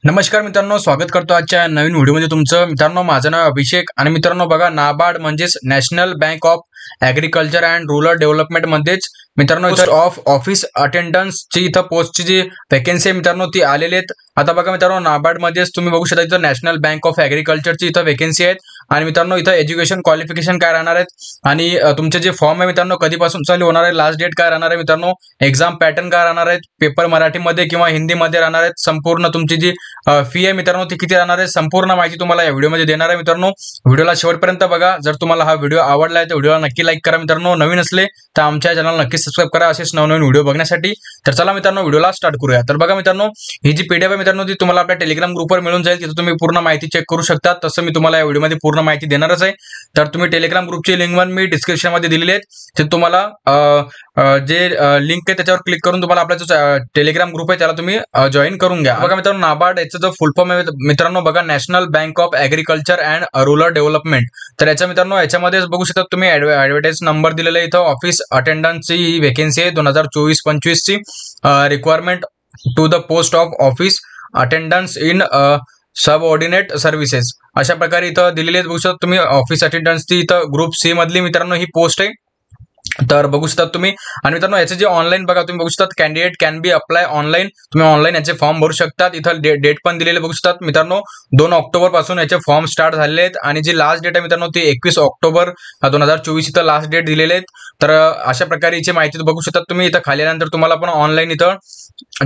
नमस्कार मित्रांनो, स्वागत करतो आजच्या नवीन व्हिडिओमध्ये तुमचं. मित्रांनो, माझं नाव अभिषेक आणि मित्रांनो बघा, नाबार्ड म्हणजेच National Bank of Agriculture and Rural डेव्हलपमेंटमध्येच मित्रांनो इथं ऑफिस अटेंडन्सची इथं पोस्टची जी व्हॅकन्सी आहे मित्रांनो ती आलेली आहेत. आता बघा मित्रांनो, नाबार्डमध्येच तुम्ही बघू शकता इथं नॅशनल बँक ऑफ ॲग्रिकल्चरची इथं व्हॅकन्सी आहेत. आणि मित्रांनो इथं एज्युकेशन क्वालिफिकेशन काय राहणार आहेत आणि तुमचे जे फॉर्म आहे मित्रांनो कधीपासून चालू होणार आहे, लास्ट डेट काय राहणार आहे मित्रांनो, एक्झाम पॅटर्न काय राहणार आहेत, पेपर मराठीमध्ये किंवा हिंदीमध्ये राहणार आहेत, संपूर्ण तुमची जी फी आहे मित्रांनो ती किती राहणार आहे, संपूर्ण माहिती तुम्हाला या व्हिडिओमध्ये देणार आहे. मित्रांनो, व्हिडिओला शेवटपर्यंत बघा. जर तुम्हाला हा व्हिडिओ आवडला आहे तर व्हिडिओला नक्की लाईक करा. मित्रांनो, नवीन असले तर आमच्या चॅनल नक्की सबस्क्राईब करा असेच नवनवीन व्हिडिओ बघण्यासाठी. तर चला मित्रांनो, व्हिडिओला स्टार्ट करूया. तर बघा मित्रांनो, ही जी पीडीएफ आहे मित्रांनो ती तुम्हाला आपल्या टेलिग्राम ग्रुपवर मिळून जाईल. तिथे तुम्ही पूर्ण माहिती चेक करू शकता. तसं मी तुम्हाला या व्हिडिओमध्ये पूर्ण माहिती देणारच आहे. तर तुम्ही टेलिग्राम ग्रुपची लिंक वन मी डिस्क्रिप्शनमध्ये दिलेली आहे. ते तुम्हाला जे लिंक आहे त्याच्यावर क्लिक करून तुम्हाला आपला जो टेलिग्राम ग्रुप आहे त्याला तुम्ही जॉईन करून घ्या. बघा मित्रांनो, नाबार्ड याचं जो फुल फॉर्म आहे मित्रांनो बघा, national Bank of Agriculture and rural development. तर याच्या मित्रांनो याच्यामध्ये बघू शकता तुम्ही ॲडव्हर्टाइज नंबर दिलेला आहे. इथं ऑफिस अटेंडन्सची ही व्हॅकन्सी आहे 2024-25 ची. Requirement to the post of office attendance in subordinate services अशा प्रकारे इथं दिलेली आहे. बघू शकता तुम्ही ऑफिस अटेंडन्सची इथं ग्रुप सी मधली मित्रांनो ही पोस्ट आहे. तर बघू शकता तुम्ही. आणि मित्रांनो याचे जे ऑनलाईन बघा तुम्ही बघू शकता, candidate can be apply online. तुम्ही ऑनलाईन याचे फॉर्म भरू शकतात. इथं डेट पण दिलेले बघू शकतात मित्रांनो, 2 ऑक्टोबर पासून याचे फॉर्म स्टार्ट झालेले आहेत. आणि जी लास्ट डेट आहे मित्रांनो ती 21 ऑक्टोबर 2024 इथं लास्ट डेट दिलेले आहेत. तर अशा प्रकारे याची माहिती बघू शकता तुम्ही. इथं खाली आल्यानंतर तुम्हाला पण ऑनलाईन इथं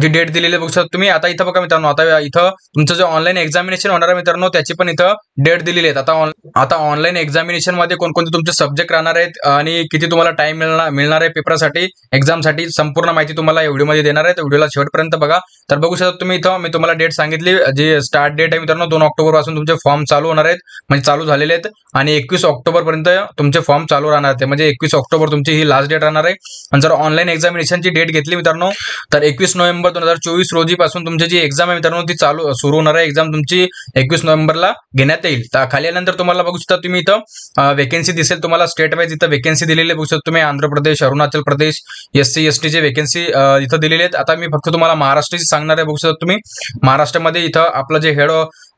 जी डेट दिलेली बघू शकता तुम्ही. आता इथं बघा मित्रांनो, आता इथं तुमचं जे ऑनलाईन एक्झामिनेशन होणार आहे मित्रांनो त्याची पण इथं डेट दिलेली आहेत. आता ऑनलाईन एक्झामिनेशन मध्ये कोणकोणते तुमचे सब्जेक्ट राहणार आहेत आणि किती तुम्हाला टाइम मिळणार आहे पेपरसाठी, एक्झामसाठी, संपूर्ण माहिती तुम्हाला या व्हिडिओमध्ये देणार आहे. तर व्हिडिओला शेवटपर्यंत बघा. तर बघू शकता तुम्ही इथं मी तुम्हाला डेट सांगितली. जी स्टार्ट डेट आहे मित्रांनो 2 ऑक्टोबर पासून तुमचे फॉर्म चालू होणार आहेत, म्हणजे चालू झालेले आहेत. आणि 21 ऑक्टोबर पर्यंत तुमचे फॉर्म चालू राहणार आहेत. म्हणजे 21 ऑक्टोबर तुमची ही लास्ट डेट राहणार आहे. आणि जर ऑनलाईन एक्झामिनेशनची डेट घेतली मित्रांनो तर 21 नोव्हेंबर 2024 रोजी पासून तुमची जी एक्झाम आहे मित्रांनो ती सुरू होणार आहे. एक्झाम तुमची 21 नोव्हेंबरला घेण्यात येईल. तर खाली आल्यानंतर तुम्हाला बघू शकता तुम्ही इथं व्हॅकन्सी दिसेल तुम्हाला स्टेट वाईज इथं व्हॅकन्सी दिलेली बघू शकता तुम्ही. आंध्र प्रदेश, अरुणाचल प्रदेश, SC ST चे व्हॅकन्सी इथं दिलेले आहेत. आता मी फक्त तुम्हाला महाराष्ट्राची सांगणार आहे. बघू शकता तुम्ही महाराष्ट्रामध्ये इथं आपलं जे हेड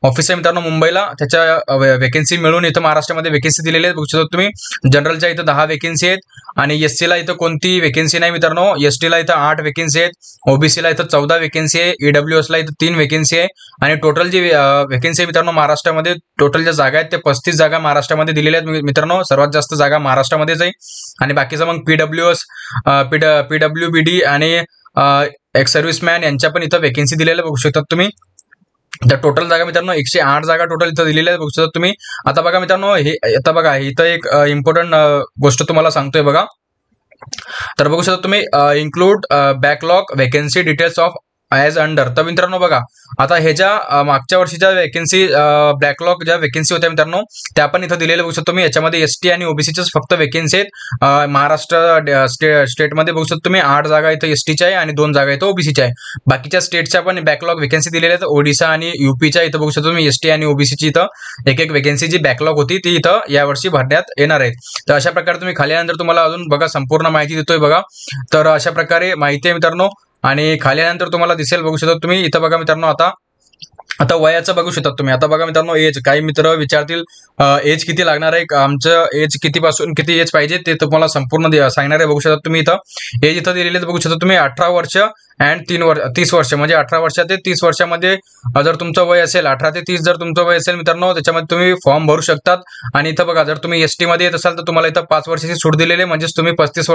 ऑफिस आहे मित्रांनो मुंबईला त्याच्या व्हॅकन्सी मिळून इथं महाराष्ट्रामध्ये व्हॅकन्सी दिलेली आहेत. बघू शकता तुम्ही जनरलच्या इथं 10 व्हॅकन्सी आहेत. आणि SC ला इथं कोणती व्हॅकन्सी नाही मित्रांनो. ST ला इथं 8 व्हॅकन्सी आहेत. OBC ला इथं 14 व्हॅकन्सी आहे. EWS ला इथं 3 व्हॅकन्सी आहे. आणि टोटल जी व्हॅकन्सी आहे मित्रांनो महाराष्ट्रामध्ये टोटल ज्या जागा आहेत ते 35 जागा महाराष्ट्रामध्ये दिलेल्या आहेत मित्रांनो. सर्वात जास्त जागा महाराष्ट्रामध्येच आहे. आणि बाकीचं मग PWBD आणि एक्स सर्व्हिसमॅन यांच्या पण इथं व्हॅकन्सी दिलेल्या बघू शकता तुम्ही. तर टोटल जागा मित्रांनो 108 जागा टोटल इथं दिलेल्या आहेत बघू शकता तुम्ही. आता बघा मित्रांनो, हे आता बघा इथं एक इम्पॉर्टंट गोष्ट तुम्हाला सांगतोय बघा. तर बघू शकता तुम्ही include backlog vacancy details of as under. तर मित्रांनो बघा, आता ह्याच्या मागच्या वर्षीच्या व्हॅकन्सी बॅकलॉग ज्या व्हॅकन्सी होत्या मित्रांनो त्या पण इथं दिलेल्या बघू शकतो तुम्ही. याच्यामध्ये ST आणि OBCच्याच फक्त व्हॅकन्सी आहेत. महाराष्ट्र स्टेटमध्ये बघू शकतो तुम्ही 8 जागा इथं STच्या आहे आणि 2 जागा इथं OBCच्या आहे. बाकीच्या स्टेटच्या पण बॅकलॉग व्हॅकन्सी दिलेल्या आहेत. ओडिशा आणि UPच्या इथं बघू शकतो तुम्ही ST आणि OBCची इथं एक व्हॅकन्सी जी बॅकलॉग होती ती इथं यावर्षी भरण्यात येणार आहेत. तर अशा प्रकारे तुम्ही खाली आल्यानंतर तुम्हाला अजून बघा संपूर्ण माहिती देतोय बघा. तर अशा प्रकारे माहिती आहे मित्रांनो. आणि खाली आल्यानंतर तुम्हाला दिसेल बघू शकता तुम्ही इथं बघा मित्रांनो. आता वयाचं बघू शकता तुम्ही. आता बघा मित्रांनो, एज काही मित्र विचारतील एज किती लागणार आहे, आमचं एज किती पासून किती एज पाहिजे ते तुम्हाला संपूर्ण सांगणार आहे. बघू शकता तुम्ही इथं एज इथं दिलेले बघू शकता तुम्ही 18 वर्ष अँड 30 वर्ष, म्हणजे 18 वर्ष ते 30 वर्षामध्ये जर तुमचं वय असेल 18 ते 30 जर तुमचं वय असेल मित्रांनो त्याच्यामध्ये तुम्ही फॉर्म भरू शकतात. आणि इथं बघा जर तुम्ही ST मध्ये येत असाल तर तुम्हाला इथं 5 वर्षाची सूट दिलेली आहे. म्हणजेच तुम्ही 35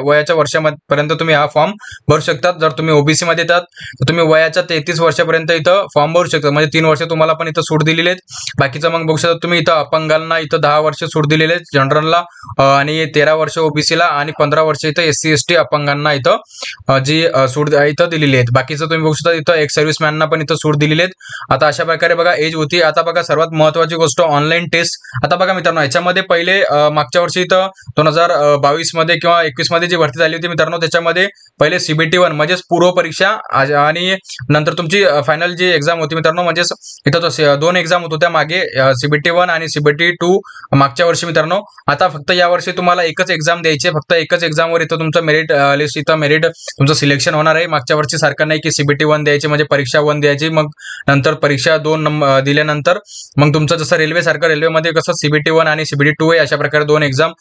वयाच्या वर्षापर्यंत तुम्ही हा फॉर्म भरू शकतात. जर तुम्ही OBC मध्ये येतात तर तुम्ही वयाच्या 33 वर्षापर्यंत इथं फॉर्म भरू शकता. म्हणजे 3 वर्ष तुम्हाला पण इथं सूट दिलेली आहेत. बाकीचं मग बघू शकता तुम्ही इथं अपंगांना इथं 10 वर्ष सूट दिलेली आहेत जनरलला, आणि 13 वर्ष OBC ला आणि 15 वर्ष इथं SC ST अपंगांना इथं जी सूट इथं दिलेली आहेत. बाकीचं तुम्ही बघू शकता इथं एक सर्व्हिसमॅनना पण इथं सूट दिलेली आहेत. आता अशा प्रकारे बघा एज होती. आता बघा सर्वात महत्वाची गोष्ट ऑनलाईन टेस्ट. आता बघा मित्रांनो याच्यामध्ये पहिले मागच्या वर्षी इथं 2022 मध्ये किंवा 21 मध्ये जी भरती झाली होती मित्रांनो त्याच्यामध्ये पहिले CBT 1 म्हणजेच पूर्व परीक्षा आणि नंतर तुमची फायनल जी एक्झाम होती मित्रांनो. म्हणजेच इथं 2 एक्झाम होत होत्या मागे, CBT 1 आणि CBT 2 मागच्या वर्षी मित्रांनो. आता फक्त या वर्षी तुम्हाला एकच एक्झाम द्यायची, फक्त एकच एक्झामवर इथं तुमचं मेरिट लिस्ट इथं मेरिट तुमचं सिलेक्शन होणार आहे. मागच्या वर्षी सारखं नाही की CBT 1 द्यायची म्हणजे परीक्षा 1 द्यायची, मग नंतर परीक्षा 2 दिल्यानंतर मग तुमचं जसं रेल्वे सारखं रेल्वेमध्ये कसं CBT 1 आणि CBT 2 आहे, अशा प्रकारे 2 एक्झाम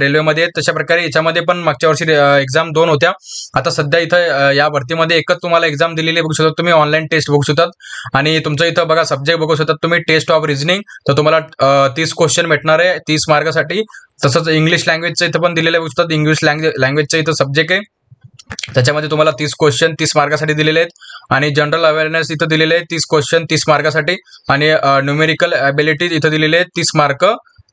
रेल्वेमध्ये आहेत. तशा प्रकारे याच्यामध्ये पण मागच्या वर्षी एक्झाम 2 होत्या. आता सध्या इथं या भरतीमध्ये एकच तुम्हाला एक्झाम दिलेली बघू शकता तुम्ही, ऑनलाईन टेस्ट बघू शकतात. आणि तुमचं इथं बघा सब्जेक्ट बघू शकतात तुम्ही, टेस्ट ऑफ रिझनिंग. तर तुम्हाला 30 क्वेश्चन भेटणार आहे 30 मार्कासाठी. तसंच इंग्लिश लँग्वेजचं इथं पण दिलेलं आहे बघू शकतात. इंग्लिश लँग्वेजचं इथं सब्जेक्ट आहे, त्याच्यामध्ये तुम्हाला 30 क्वेश्चन 30 मार्कासाठी दिलेले आहेत. आणि जनरल अवेअरनेस इथं दिलेले आहे 30 क्वेश्चन 30 मार्कासाठी. आणि न्यूमेरिकल ॲबिलिटी इथं दिलेले आहेत 30 मार्क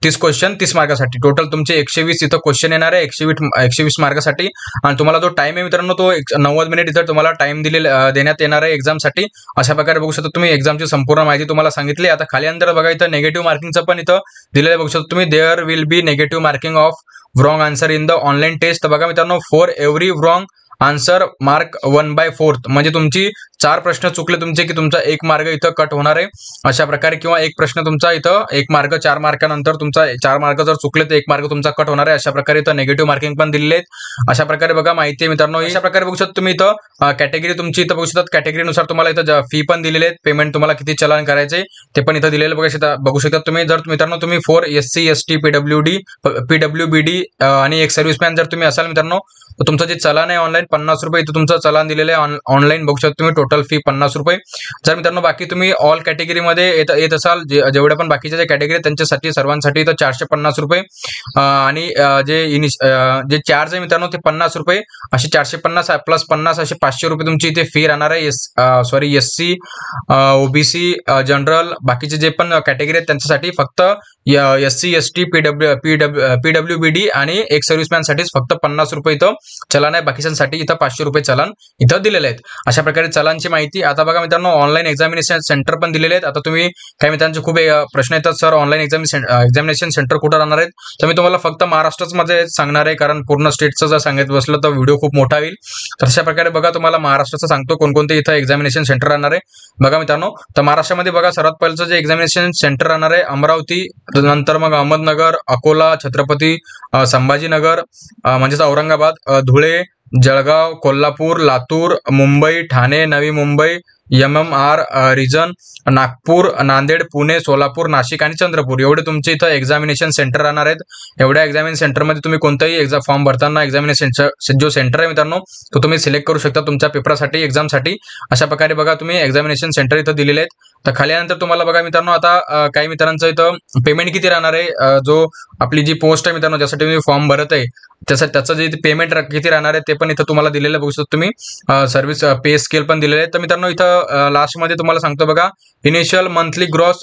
30 क्वेश्चन 30 मार्कासाठी. टोटल तुमचे 120 इथं क्वेश्चन येणार आहे 120 मार्कासाठी. आणि तुम्हाला जो टाइम आहे मित्रांनो तो 90 मिनिट इथं तुम्हाला टाइम देण्यात येणार आहे एक्झामसाठी. अशा प्रकारे बघू शकता तुम्ही, एक्झामची संपूर्ण माहिती तुम्हाला सांगितली. आता खाली अंतर बघा, इथं नेगेटिव्ह मार्किंगचं पण इथं दिलेलं बघू शकता तुम्ही. There will be negative marking of wrong answer in the online test. तर बघा मित्रांनो, for every wrong answer mark 1/4. म्हणजे तुमची 4 प्रश्न चुकले तुमचे की तुमचा 1 मार्क इथं कट होणार आहे अशा प्रकारे. किंवा एक प्रश्न तुमचा इथं 1 मार्क 4 मार्कानंतर तुमचा 4 मार्क जर चुकले तर 1 मार्क तुमचा कट होणार आहे. अशा प्रकारे इथं नेगेटिव्ह मार्किंग पण दिलेले आहेत. अशा प्रकारे बघा माहिती आहे मित्रांनो. अशा प्रकारे बघू शकता तुम्ही इथं कॅटेगरी तुमची इथं बघू शकतात. कॅटेगरीनुसार तुम्हाला इथं फी पण दिलेले आहेत, पेमेंट तुम्हाला किती चलन करायचे ते पण इथं दिलेलं बघू शकता तुम्ही. जर मित्रांनो तुम्ही 4 SC ST PWBD आणि एक सर्व्हिसमॅन जर तुम्ही असाल मित्रांनो, तर तुमचं जे चलन आहे ऑनलाईन 50 रुपये इथं तुमचं चलन दिलेलं आहे ऑनलाईन बघू शकता तुम्ही. टोटल फी 50 रुपये. जर मित्रांनो बाकी तुम्ही ऑल कॅटेगरीमध्ये येत असाल, जेवढ्या पण बाकीच्या जे कॅटेगरी त्यांच्यासाठी सर्वांसाठी इथं 450 रुपये. आणि जे चार्ज आहे मित्रांनो ते 50 रुपये असे 450 प्लस 50 असे 500 रुपये तुमची इथे फी राहणार आहे. SC OBC जनरल बाकीचे जे पण कॅटेगरी आहेत त्यांच्यासाठी फक्त SC ST PWBD आणि एक सर्व्हिसमॅन साठीच फक्त 50 रुपये इथं चलन आहे. बाकीच्यांसाठी इथं 500 रुपये चलन इथं दिलेले आहेत. अशा प्रकारे चलांची माहिती. आता बघा मित्रांनो, ऑनलाईन एक्झामिनेशन सेंटर पण दिलेले आहेत. आता तुम्ही काही मित्रांचे खूप प्रश्न येतात, सर ऑनलाईन एक्झामिनेशन सेंटर कुठं राहणार आहेत. तर मी तुम्हाला फक्त महाराष्ट्रच मध्ये सांगणार आहे, कारण पूर्ण स्टेटचं जर सांगत बसलं तर व्हिडिओ खूप मोठा होईल. तर अशा प्रकारे बघा तुम्हाला महाराष्ट्राचं सांगतो कोणकोणते इथं एक्झामिनेशन सेंटर राहणार आहे. बघा मित्रांनो, तर महाराष्ट्रामध्ये बघा सर्वात पहिलं जे एक्झामिनेशन सेंटर राहणार आहे अमरावती, नंतर मग अहमदनगर, अकोला, छत्रपती संभाजीनगर म्हणजेच औरंगाबाद, धुळे, जळगाव, कोल्हापूर, लातूर, मुंबई, ठाणे, नवी मुंबई, MMR रिजन, नागपूर, नांदेड, पुणे, सोलापूर, नाशिक आणि चंद्रपूर एवढे तुमचे इथं एक्झामिनेशन सेंटर राहणार आहेत. एवढ्या एक्झामिनेशन सेंटरमध्ये तुम्ही कोणताही फॉर्म भरताना एक्झामिनेशन जो सेंटर आहे मित्रांनो तो तुम्ही सिलेक्ट करू शकता तुमच्या पेपरसाठी एक्झामसाठी. अशा प्रकारे बघा तुम्ही एक्झामिनेशन सेंटर इथं दिलेले आहेत. तर खाल्यानंतर तुम्हाला बघा मित्रांनो, आता काही मित्रांचं इथं पेमेंट किती राहणार आहे, जो आपली जी पोस्ट आहे मित्रांनो ज्यासाठी तुम्ही फॉर्म भरत आहे त्याचं जे पेमेंट किती राहणार आहे ते पण इथं तुम्हाला दिलेलं बघू शकता तुम्ही. सर्व्हिस पे स्केल पण दिलेले आहे. तर मित्रांनो इथं लास्टमध्ये तुम्हाला सांगतो बघा, इनिशियल मंथली ग्रॉस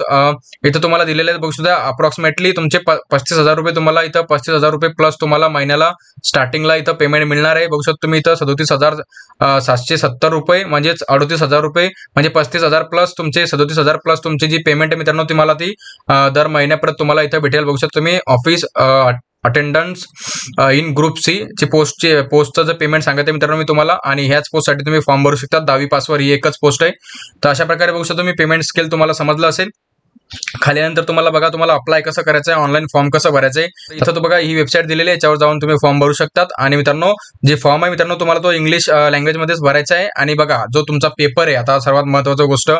इथं तुम्हाला दिलेले आहेत बघू शकता. अप्रॉक्सिमेटली तुमचे 35,000 रुपये तुम्हाला इथं 35,000 रुपये प्लस तुम्हाला महिन्याला स्टार्टिंगला इथं पेमेंट मिळणार आहे. बघू शकता तुम्ही इथं 37,770 रुपये म्हणजेच 38,000 रुपये म्हणजे 35,000 प्लस तुमचे 37,000 प्लस तुमची जी पेमेंट आहे मित्रांनो तुम्हाला ती दर महिन्यापर्यंत तुम्हाला इथं भेटेल बघू शकता तुम्ही. Office attendance in group C ची पोस्टचं जर पेमेंट सांगत आहे मित्रांनो मी तुम्हाला, आणि ह्याच पोस्टसाठी तुम्ही फॉर्म भरू शकता. 10वी पासवर ही एकच पोस्ट आहे. तर अशा प्रकारे बघू शकता तुम्ही पेमेंट स्केल तुम्हाला समजलं असेल. खाल्यानंतर तुम्हाला बघा तुम्हाला अप्लाय कसं करायचं आहे, ऑनलाईन फॉर्म कसं भरायचं आहे. इथं तो बघा ही वेबसाईट दिलेली आहे, याच्यावर जाऊन तुम्ही फॉर्म भरू शकतात. आणि मित्रांनो जे फॉर्म आहे मित्रांनो तुम्हाला तो इंग्लिश लँग्वेजमध्येच भरायचा आहे. आणि बघा जो तुमचा पेपर आहे, आता सर्वात महत्त्वाची गोष्ट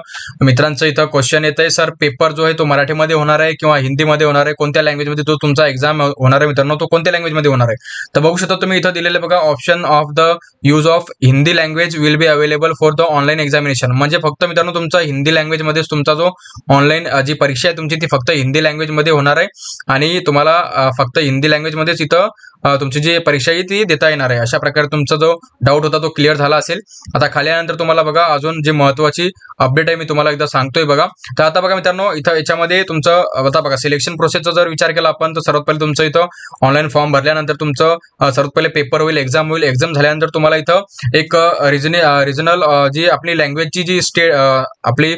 मित्रांचं इथं क्वेश्चन येत आहे, सर पेपर जो आहे तो मराठीमध्ये होणार आहे किंवा हिंदीमध्ये होणार आहे, कोणत्या लँग्वेजमध्ये जो तुमचा एक्झाम होणार आहे मित्रांनो तो कोणत्या लँग्वेजमध्ये होणार आहे. तर बघू शकता तुम्ही इथं दिलेलं बघा, option of the use of Hindi language will be available for the online examination. म्हणजे फक्त मित्रांनो तुमचा हिंदी लँग्वेजमध्येच तुमचा जो ऑनलाईन जी परीक्षा आहे तुमची ती फक्त हिंदी लँग्वेजमध्ये होणार आहे. आणि तुम्हाला फक्त हिंदी लँग्वेजमध्येच इथं तुमची जी परीक्षा आहे ती देता येणार आहे. अशा प्रकारे तुमचा जो डाऊट होता तो क्लिअर झाला असेल. आता खाल्यानंतर तुम्हाला बघा अजून जी महत्त्वाची अपडेट आहे मी तुम्हाला एकदा सांगतोय बघा. तर आता बघा मित्रांनो इथं याच्यामध्ये तुमचं आता बघा सिलेक्शन प्रोसेसचा जर विचार केला आपण तर सर्वात पहिले तुमचं इथं ऑनलाईन फॉर्म भरल्यानंतर तुमचं सर्वात पहिले पेपर होईल, एक्झाम होईल. एक्झाम झाल्यानंतर तुम्हाला इथं एक रिजनल जी आपली लँग्वेजची जी आपली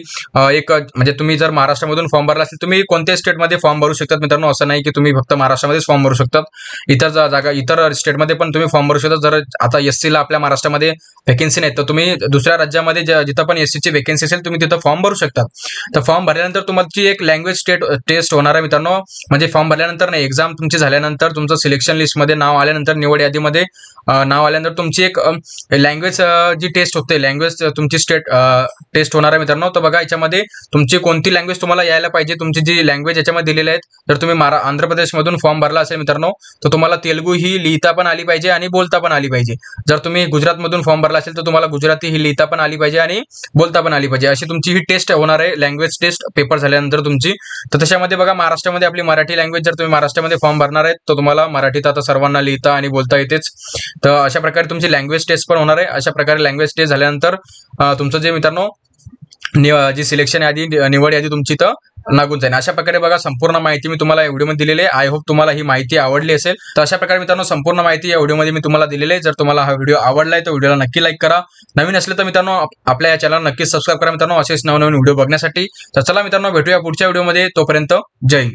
एक म्हणजे तुम्ही जर महाराष्ट्रामधून मधून फॉर्म भरला असेल, तुम्ही कोणत्याही स्टेटमध्ये फॉर्म भरू शकतात मित्रांनो. असं नाही की तुम्ही फक्त महाराष्ट्रामध्येच फॉर्म भरू शकतात. इतर स्टेटमध्ये पण तुम्ही फॉर्म भरू शकता. जर आता एससी ला आपल्या महाराष्ट्रामध्ये व्हॅकन्सी नाही, तर तुम्ही दुसऱ्या राज्यामध्ये जिथं पण एससी ची व्हॅकन्सी असेल तुम्ही तिथं फॉर्म भरू शकता. तर फॉर्म भरल्यानंतर तुमची एक लँग्वेज टेस्ट होणार आहे मित्रांनो. म्हणजे फॉर्म भरल्यानंतर नाही, एक्झाम तुमची झाल्यानंतर तुमचं सिलेक्शन लिस्टमध्ये नाव आल्यानंतर, निवड यादीमध्ये नाव आल्यानंतर तुमची एक लँग्वेज जी टेस्ट होते, लँग्वेज तुमची टेस्ट होणार आहे मित्रांनो. तर बघा याच्यामध्ये तुमची कोणती लँग्वेज तुम्हाला यायला पाहिजे, तुमची जी लँग्वेज याच्यामध्ये दिलेली आहेत. जर तुम्ही आंध्र प्रदेशमधून फॉर्म भरला असेल मित्रांनो, तर तुम्हाला तेलुगू ही लिहिता पण आली पाहिजे आणि बोलता पण आली पाहिजे. जर तुम्ही गुजरातमधून फॉर्म भरला असेल तर तुम्हाला गुजराती ही लिहिता पण आली पाहिजे आणि बोलता पण आली पाहिजे. अशी तुमची ही टेस्ट होणार आहे, लँग्वेज टेस्ट पेपर झाल्यानंतर तुमची. तर तशामध्ये बघा महाराष्ट्रामध्ये आपली मराठी लँग्वेज, जर तुम्ही महाराष्ट्रामध्ये फॉर्म भरणार आहेत तर तुम्हाला मराठीत आता सर्वांना लिहिता आणि बोलता येतेच. तर अशा प्रकारे तुमची लँग्वेज टेस्ट पण होणार आहे. अशा प्रकारे लँग्वेज टेस्ट झाल्यानंतर तुमचं जे मित्रांनो जी सिलेक्शन यादी, निवड यादी तुमची तर लागून जाईल. अशा प्रकारे बघा संपूर्ण माहिती मी तुम्हाला या व्हिडिओमध्ये दिलेली आहे. आय होप तुम्हाला ही माहिती आवडली असेल. तर अशा प्रकारे मित्रांनो संपूर्ण माहिती या व्हिडिओमध्ये मी तुम्हाला दिलेली आहे. जर तुम्हाला हा व्हिडिओ आवडलाय तर व्हिडिओला नक्की लाईक करा. नवीन असले तर मित्रांनो आपल्या या चॅनलला नक्कीच सबस्क्राईब करा मित्रांनो, असेच नवनवीन व्हिडिओ बघण्यासाठी. तर चला मित्रांनो भेटूया पुढच्या व्हिडिओमध्ये. तोपर्यंत जय हिंद.